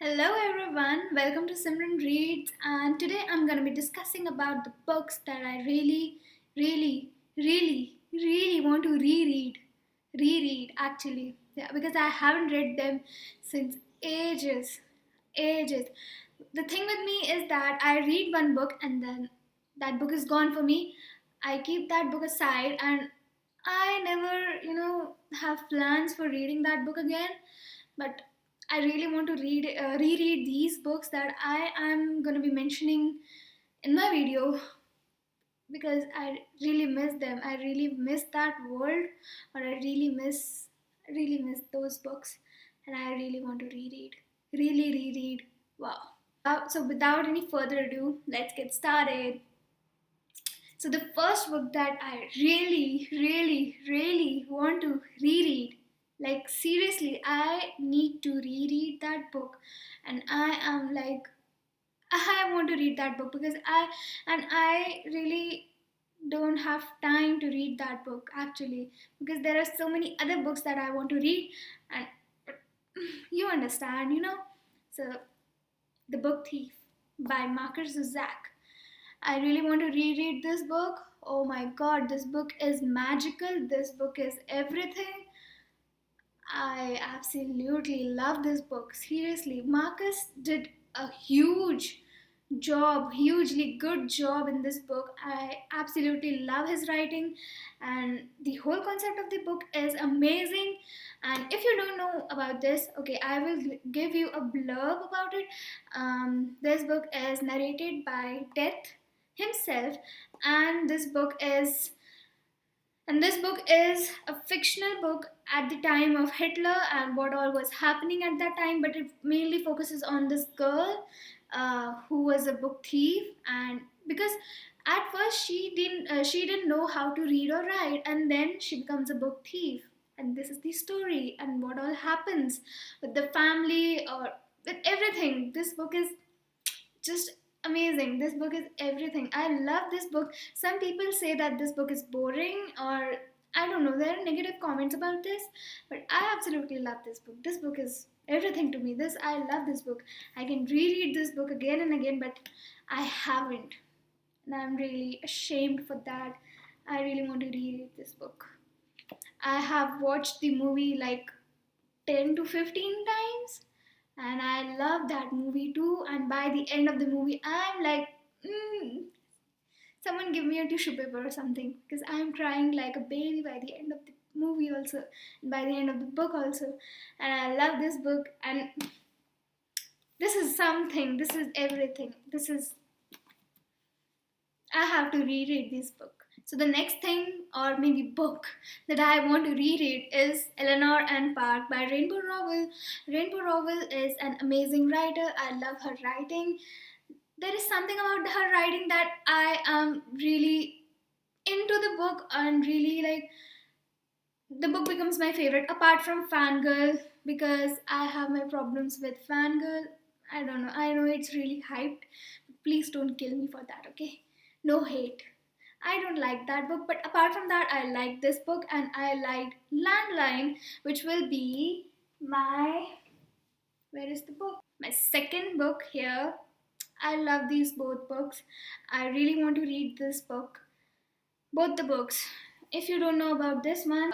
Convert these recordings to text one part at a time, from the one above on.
Hello everyone, welcome to Simranreads, and today I'm going to be discussing about the books that I really want to reread. Reread actually. Yeah, because I haven't read them since ages. The thing with me is that I read one book and then that book is gone for me. I keep that book aside and I never, have plans for reading that book again. But I really want to reread these books that I am going to be mentioning in my video because I really miss them. I really miss that world, or I really miss those books, and I really want to reread, really reread. Wow. So without any further ado, let's get started. So the first book that I really want to reread, like seriously, I need to reread that book, and I am like, I want to read that book because I really don't have time to read that book actually because there are so many other books that I want to read, and you understand, So the book Thief by Marcus Zuzak. I really want to reread this book. Oh my god, this book is magical. This book is everything. I absolutely love this book. Seriously, Marcus did a hugely good job in this book. I absolutely love his writing, and the whole concept of the book is amazing. And if you don't know about this, okay, I will give you a blurb about it. This book is narrated by Death himself, and this book is a fictional book at the time of Hitler and what all was happening at that time, but it mainly focuses on this girl who was a book thief, and because at first she didn't know how to read or write, and then she becomes a book thief, and this is the story and what all happens with the family or with everything. This book is just amazing. This book is everything. I love this book. Some people say that this book is boring, or I don't know, there are negative comments about this, but I absolutely love this book. This book is everything to me. I love this book. I can reread this book again and again, but I haven't. And I'm really ashamed for that. I really want to reread this book. I have watched the movie like 10 to 15 times, and I love that movie too. And by the end of the movie, I'm like, someone give me a tissue paper or something because I'm crying like a baby by the end of the movie, also, and by the end of the book, also. And I love this book, and this is something, this is everything. I have to reread this book. So the next thing, or maybe book, that I want to reread is Eleanor and Park by Rainbow Rowell. Rainbow Rowell is an amazing writer. I love her writing. There is something about her writing that I am really into the book, and really like the book becomes my favorite apart from Fangirl, because I have my problems with Fangirl. I don't know. I know it's really hyped. Please don't kill me for that, okay? No hate. I don't like that book, but apart from that, I like this book, and I liked Landline, which will be my. Where is the book? My second book here. I love these both books. I really want to read this book. Both the books. If you don't know about this one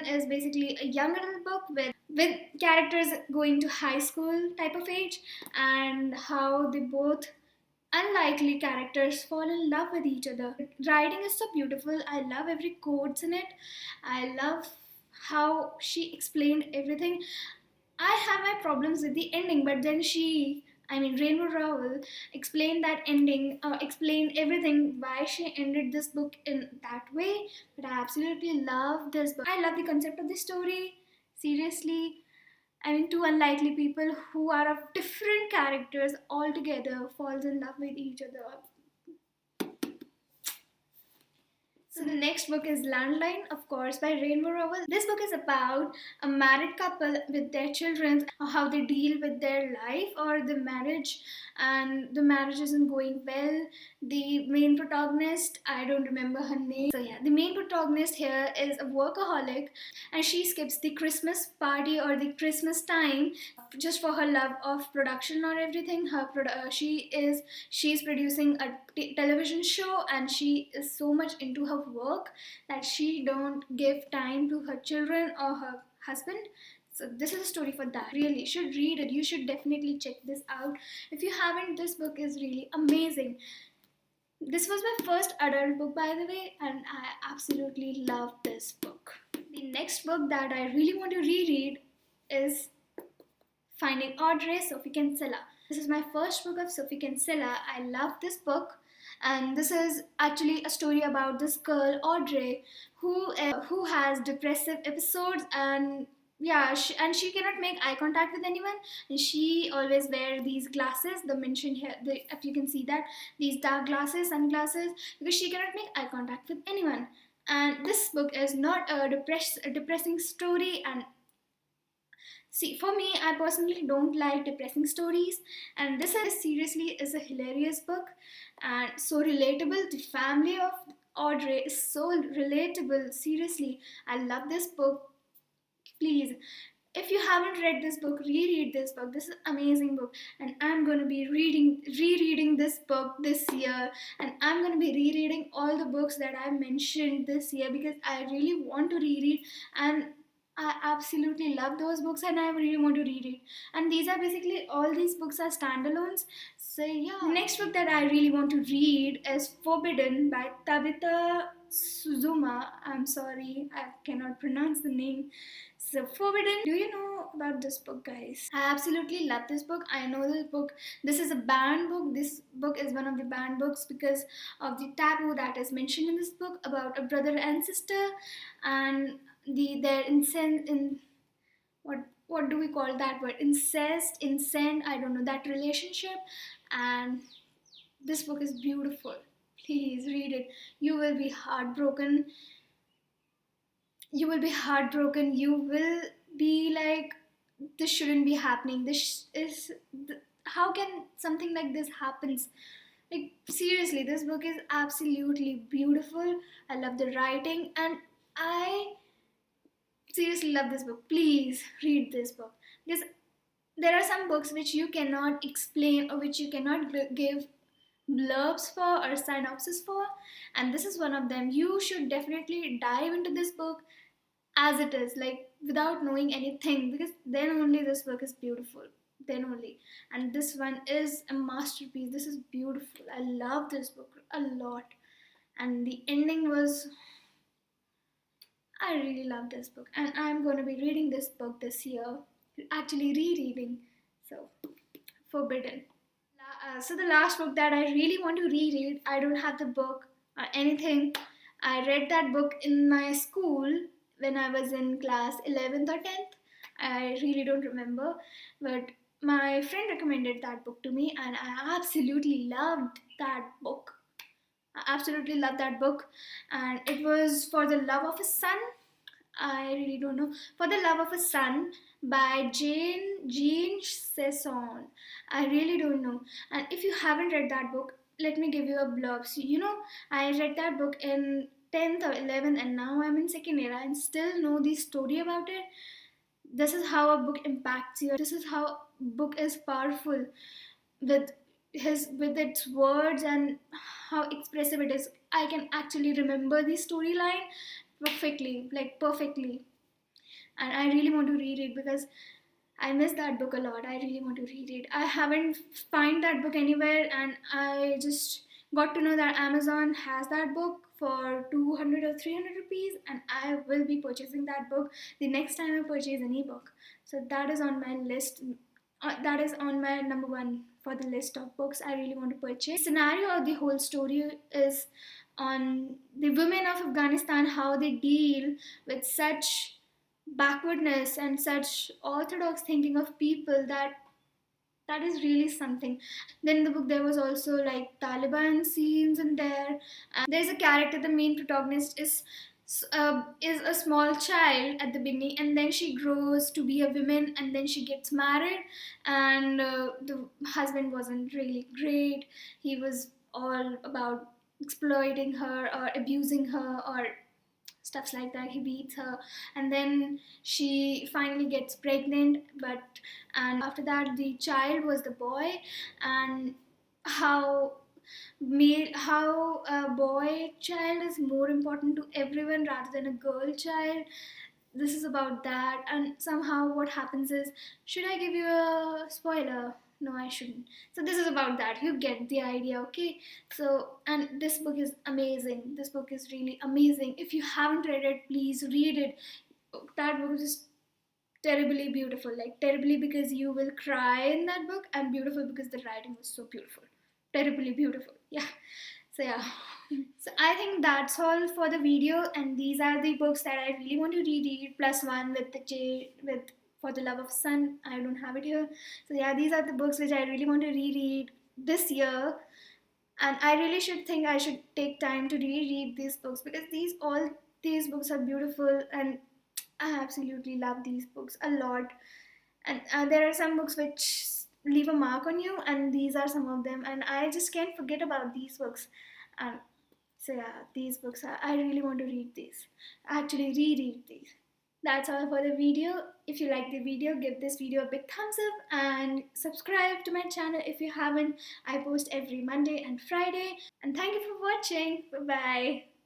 is basically a young adult book with characters going to high school type of age, and how they both unlikely characters fall in love with each other. Writing is so beautiful. I love every quotes in it. I love how she explained everything. I have my problems with the ending, but then Rainbow Rowell, explained that ending, explained everything why she ended this book in that way. But I absolutely love this book. I love the concept of the story. Seriously, two unlikely people who are of different characters altogether falls in love with each other. So the next book is Landline, of course, by Rainbow Rowell. This book is about a married couple with their children, how they deal with their life or the marriage, and the marriage isn't going well. The main protagonist, I don't remember her name. So yeah, the main protagonist here is a workaholic, and she skips the Christmas party or the Christmas time just for her love of production or everything. She's producing a television show, and she is so much into her work that she don't give time to her children or her husband. So this is a story for that. Really, you should read it. You should definitely check this out. If you haven't, this book is really amazing. This was my first adult book, by the way, and I absolutely love this book. The next book that I really want to reread is Finding Audrey, Sophie Kinsella. This is my first book of Sophie Kinsella. I love this book, and this is actually a story about this girl Audrey who has depressive episodes, and yeah, she cannot make eye contact with anyone, and she always wear these glasses. The mention here, if you can see that, these dark glasses, sunglasses, because she cannot make eye contact with anyone. And this book is not a depressing story, and see, for me, I personally don't like depressing stories, and this is seriously is a hilarious book and so relatable. The family of Audrey is so relatable. Seriously, I love this book. Please, if you haven't read this book, reread this book. This is an amazing book, and I'm going to be rereading this book this year, and I'm going to be rereading all the books that I mentioned this year because I really want to reread, and I absolutely love those books, and I really want to read it. And these are basically all these books are standalones. So yeah. The next book that I really want to read is Forbidden by Tabitha Suzuma. I'm sorry, I cannot pronounce the name. So Forbidden. Do you know about this book, guys? I absolutely love this book. I know this book. This is a banned book. This book is one of the banned books because of the taboo that is mentioned in this book about a brother and sister, and their incest in what do we call that word, incest, I don't know, that relationship. And this book is beautiful. Please read it. You will be heartbroken. You will be like, this shouldn't be happening. How can something like this happens? Like, seriously, this book is absolutely beautiful. I love the writing, and I seriously love this book. Please read this book, because there are some books which you cannot explain or which you cannot give blurbs for or synopsis for, and this is one of them. You should definitely dive into this book as it is, like without knowing anything, because then only this book is beautiful. Then only. And this one is a masterpiece. This is beautiful. I love this book a lot. And the ending was, I really love this book, and I'm going to be reading this book this year. Actually, rereading. So, Forbidden. So the last book that I really want to reread, I don't have the book or anything. I read that book in my school when I was in class 11th or 10th. I really don't remember, but my friend recommended that book to me, and I absolutely loved that book. I absolutely loved that book, and it was For the Love of a Son. I really don't know. For the Love of a Son by Jean Sesson. I really don't know. And if you haven't read that book, let me give you a blurb. So, I read that book in 10th or 11th, and now I'm in second year and still know the story about it. This is how a book impacts you. This is how a book is powerful with its words and how expressive it is. I can actually remember the storyline perfectly, and I really want to read it because I miss that book a lot. I really want to read it. I haven't find that book anywhere, and I just got to know that Amazon has that book for 200 or 300 rupees, and I will be purchasing that book the next time I purchase any book. So that is on my list. That is on my number one for the list of books I really want to purchase. The scenario of the whole story is on the women of Afghanistan, how they deal with such backwardness and such orthodox thinking of people that That is really something. Then in the book there was also like Taliban scenes in there, and there's a character, the main protagonist is a small child at the beginning, and then she grows to be a woman, and then she gets married, and the husband wasn't really great. He was all about exploiting her or abusing her or stuffs like that. He beats her, and then she finally gets pregnant. But and after that, the child was the boy, and how how a boy child is more important to everyone rather than a girl child. This is about that, and somehow what happens is, should I give you a spoiler? No, I shouldn't. So this is about that. You get the idea, okay? So, and this book is amazing. This book is really amazing. If you haven't read it, please read it. That book is terribly beautiful. Like terribly because you will cry in that book, and beautiful because the writing was so beautiful. Terribly beautiful. Yeah. So yeah. So I think that's all for the video, and these are the books that I really want to reread. Plus one with the J with For the Love of Sun. I don't have it here. So yeah, these are the books which I really want to reread this year, and I really should think I should take time to reread these books because these books are beautiful, and I absolutely love these books a lot. And there are some books which leave a mark on you, and these are some of them, and I just can't forget about these books. And so yeah, these books I really want to read these, actually reread these. That's all for the video. If you like the video, give this video a big thumbs up and subscribe to my channel if you haven't. I post every Monday and Friday. And thank you for watching. Bye bye.